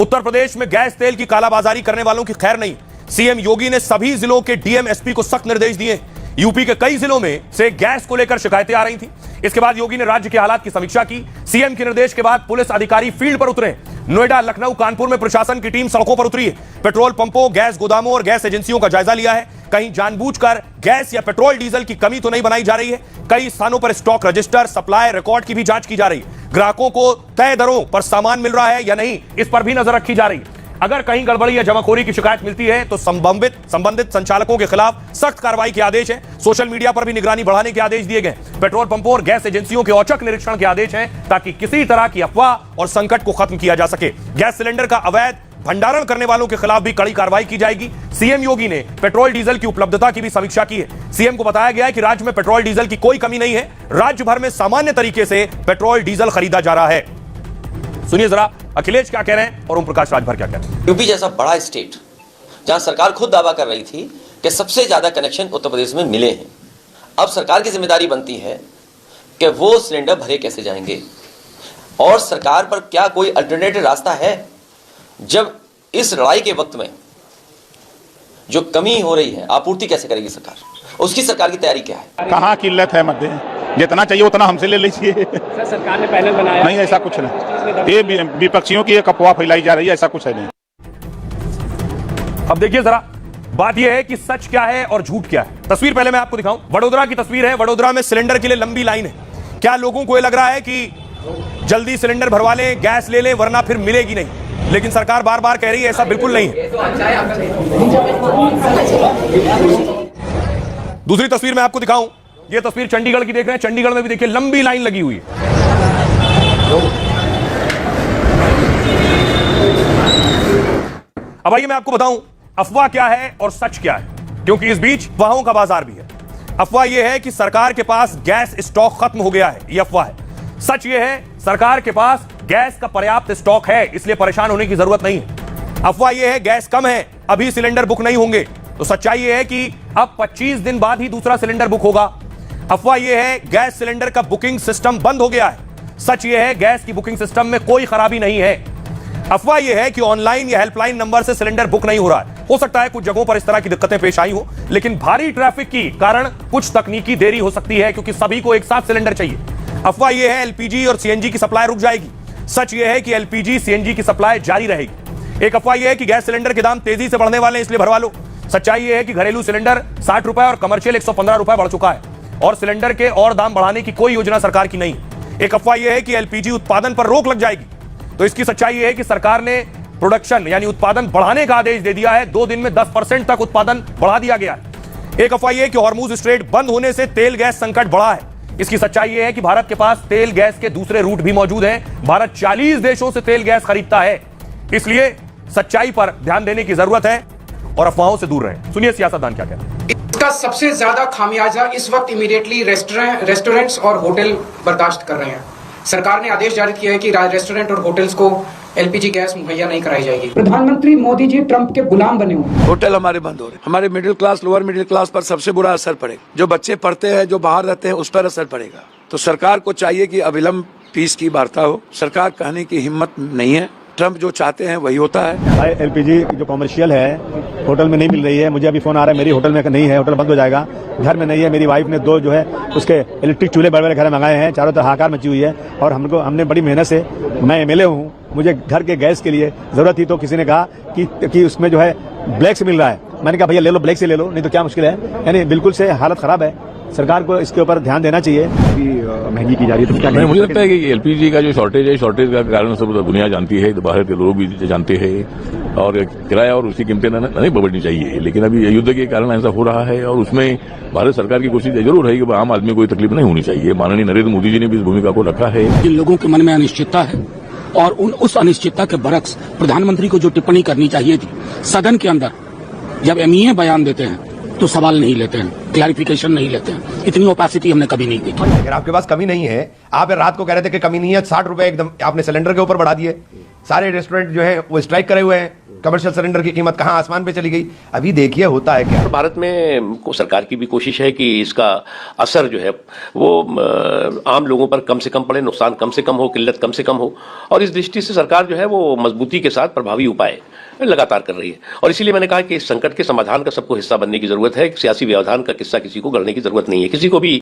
उत्तर प्रदेश में गैस तेल की कालाबाजारी करने वालों की खैर नहीं। सीएम योगी ने सभी जिलों के डीएम एसपी को सख्त निर्देश दिए। यूपी के कई जिलों में से गैस को लेकर शिकायतें आ रही थी। इसके बाद योगी ने राज्य के हालात की समीक्षा की। सीएम के निर्देश के बाद पुलिस अधिकारी फील्ड पर उतरे। नोएडा, लखनऊ, कानपुर में प्रशासन की टीम सड़कों पर उतरी है। पेट्रोल पंपों, गैस गोदामों और गैस एजेंसियों का जायजा लिया है। कहीं जानबूझकर गैस या पेट्रोल डीजल की कमी तो नहीं बनाई जा रही है। कई स्थानों पर स्टॉक रजिस्टर, सप्लाई रिकॉर्ड की भी जांच की जा रही है। ग्राहकों को तय दरों पर सामान मिल रहा है या नहीं, इस पर भी नजर रखी जा रही है। अगर कहीं गड़बड़ी या जमाखोरी की शिकायत मिलती है तो संबंधित संचालकों के खिलाफ सख्त कार्रवाई के आदेश हैं। सोशल मीडिया पर भी निगरानी बढ़ाने के आदेश दिए गए। पेट्रोल पंपों और गैस एजेंसियों के औचक निरीक्षण के आदेश हैं ताकि किसी तरह की अफवाह और संकट को खत्म किया जा सके। गैस सिलेंडर का अवैध भंडारण करने वालों के खिलाफ भी कड़ी कार्रवाई की जाएगी। सीएम योगी ने पेट्रोल डीजल की उपलब्धता की भी समीक्षा की है। सीएम को बताया गया है कि राज्य में पेट्रोल डीजल की कोई कमी नहीं है। राज्य भर में सामान्य तरीके से पेट्रोल डीजल खरीदा जा रहा है। सुनिए जरा अखिलेश क्या कह रहे हैं और ओम प्रकाश राजभर क्या कह रहे हैं। यूपी जैसा बड़ा स्टेट जहां सरकार खुद दावा कर रही थी कि सबसे ज्यादा कनेक्शन उत्तर प्रदेश में मिले हैं, अब सरकार की जिम्मेदारी बनती है कि वो सिलेंडर भरे कैसे जाएंगे और सरकार पर क्या कोई अल्टरनेटिव रास्ता है। जब इस लड़ाई के वक्त में जो कमी हो रही है, आपूर्ति कैसे करेगी सरकार, उसकी सरकार की तैयारी क्या है। कहाँ किल्लत है मध्य, जितना चाहिए उतना हमसे ले लीजिए। सर सरकार ने पैनल बनाया नहीं, ऐसा कुछ नहीं। ये विपक्षियों की एक अफवाह फैलाई जा रही है, ऐसा कुछ है नहीं। अब देखिए जरा, बात यह है कि सच क्या है और झूठ क्या है। तस्वीर पहले मैं आपको दिखाऊं। वडोदरा की तस्वीर है। वडोदरा में सिलेंडर के लिए लंबी लाइन है। क्या लोगों को यह लग रहा है कि जल्दी सिलेंडर भरवा लें, गैस ले लें, वरना फिर मिलेगी नहीं, लेकिन सरकार बार बार कह रही है ऐसा बिल्कुल नहीं है। दूसरी तस्वीर मैं आपको दिखाऊं। ये तस्वीर चंडीगढ़ की देख रहे हैं। चंडीगढ़ में भी देखिए लंबी लाइन लगी हुई है। अब आइए मैं आपको बताऊं अफवाह क्या है और सच क्या है, क्योंकि इस बीच अफवाहों का बाजार भी है। अफवाह यह है कि सरकार के पास गैस स्टॉक खत्म हो गया है, यह अफवाह है। सच यह है सरकार के पास गैस का पर्याप्त स्टॉक है, इसलिए परेशान होने की जरूरत नहीं है। अफवाह यह है गैस कम है, अभी सिलेंडर बुक नहीं होंगे। तो सच्चाई यह है कि अब 25 दिन बाद ही दूसरा सिलेंडर बुक होगा। अफवाह यह है गैस सिलेंडर का बुकिंग सिस्टम बंद हो गया है। सच यह है गैस की बुकिंग सिस्टम में कोई खराबी नहीं है। अफवाह यह है कि ऑनलाइन या हेल्पलाइन नंबर से सिलेंडर बुक नहीं हो रहा है। हो सकता है कुछ जगहों पर इस तरह की दिक्कतें पेश आई हो, लेकिन भारी ट्रैफिक की कारण कुछ तकनीकी देरी हो सकती है, क्योंकि सभी को एक साथ सिलेंडर चाहिए। अफवाह यह है एलपीजी और सीएनजी की सप्लाई रुक जाएगी। सच यह है कि एलपीजी सीएनजी की सप्लाई जारी रहेगी। एक अफवाह यह है कि गैस सिलेंडर के दाम तेजी से बढ़ने वाले हैं, इसलिए भरवा लो। सच्चाई यह है कि घरेलू सिलेंडर 60 रुपए और कमर्शियल 115 रुपए बढ़ चुका है और सिलेंडर के और दाम बढ़ाने की कोई योजना सरकार की नहीं। एक अफवाह यह है कि एलपीजी उत्पादन पर रोक लग जाएगी। तो इसकी सच्चाई यह है कि सरकार ने प्रोडक्शन यानी उत्पादन बढ़ाने का आदेश दे दिया है। 2 दिन में 10% तक उत्पादन बढ़ा दिया गया है। एक अफवाह यह है कि हॉर्मुज स्ट्रेट बंद होने से तेल गैस संकट बढ़ा है। इसकी सच्चाई यह है कि भारत के पास तेल गैस के दूसरे रूट भी मौजूद हैं। भारत 40 देशों से तेल गैस खरीदता है, इसलिए सच्चाई पर ध्यान देने की जरूरत है और अफवाहों से दूर रहें। सुनिए सियासतदान क्या कहते हैं। इसका सबसे ज्यादा खामियाजा इस वक्त इमीडिएटली रेस्टोरेंट्स और होटल बर्दाश्त कर रहे हैं। सरकार ने आदेश जारी किया है कि रेस्टोरेंट और होटल्स को एलपीजी गैस मुहैया नहीं कराई जाएगी। प्रधानमंत्री मोदी जी ट्रंप के गुलाम बने हुए। होटल हमारे बंद हो रहे हैं। हमारे middle class, lower middle class पर सबसे बुरा असर पड़ेगा। जो बच्चे पढ़ते हैं, जो बाहर रहते हैं, उस पर असर पड़ेगा। तो सरकार को चाहिए कि अविलंब पीस की वार्ता हो। सरकार कहने की हिम्मत नहीं है। ट्रंप जो चाहते हैं वही होता है। एलपीजी जो कमर्शियल है होटल में नहीं मिल रही है। मुझे अभी फोन आ रहा है मेरी होटल में नहीं है, होटल बंद हो जाएगा। घर में नहीं है। मेरी वाइफ ने 2 जो है उसके इलेक्ट्रिक चूल्हे बड़े बड़े घर मंगाए हैं। चारों तरफ हाहाकार मची हुई है और हमने बड़ी मेहनत से, मैं एमएलए हूँ, मुझे घर के गैस के लिए जरूरत थी। तो किसी ने कहा कि उसमें जो है ब्लैक से मिल रहा है। मैंने कहा भैया ले लो, ब्लैक से ले लो, नहीं तो क्या मुश्किल है। यानी बिल्कुल से हालत खराब है। सरकार को इसके ऊपर ध्यान देना चाहिए। महंगी की जा रही है तो क्या मुझे लगता है कि एलपीजी का जो शॉर्टेज है, शॉर्टेज का कारण सब दुनिया जानती है, तो बाहर के लोग भी जानते हैं और किराया और उसकी कीमतें नहीं बढ़नी चाहिए। लेकिन अभी युद्ध के कारण ऐसा हो रहा है और उसमें भारत सरकार की कोशिश जरूर है कि आम आदमी को कोई तकलीफ नहीं होनी चाहिए। माननीय नरेंद्र मोदी जी ने भी इस भूमिका को रखा है। जिन लोगों के मन में अनिश्चितता है और उस अनिश्चितता के बरक्स प्रधानमंत्री को जो टिप्पणी करनी चाहिए थी सदन के अंदर, जब एमईए बयान देते हैं तो सवाल नहीं लेते हैं। क्लैरिफिकेशन नहीं लेते हैं। इतनी ओपेसिटी हमने कभी नहीं देखी। अगर आपके पास कमी नहीं है, आप रात को कह रहे थे कि कमी नहीं है, 60 रुपए एकदम आपने सिलेंडर के ऊपर बढ़ा दिए। सारे रेस्टोरेंट जो है वो स्ट्राइक करे हुए हैं। कमर्शियल सिलेंडर की कीमत कहां आसमान पे चली गई। अभी देखिए होता है क्या। भारत में सरकार की भी कोशिश है कि इसका असर जो है वो आम लोगों पर कम से कम पड़े, नुकसान कम से कम हो, किल्लत कम से कम हो, और इस दृष्टि से सरकार जो है वो मजबूती के साथ प्रभावी उपाय लगातार कर रही है। और इसीलिए मैंने कहा कि इस संकट के समाधान का सबको हिस्सा बनने की जरूरत है। सियासी व्यवधान का किस्सा किसी को गढ़ने की जरूरत नहीं है। किसी को भी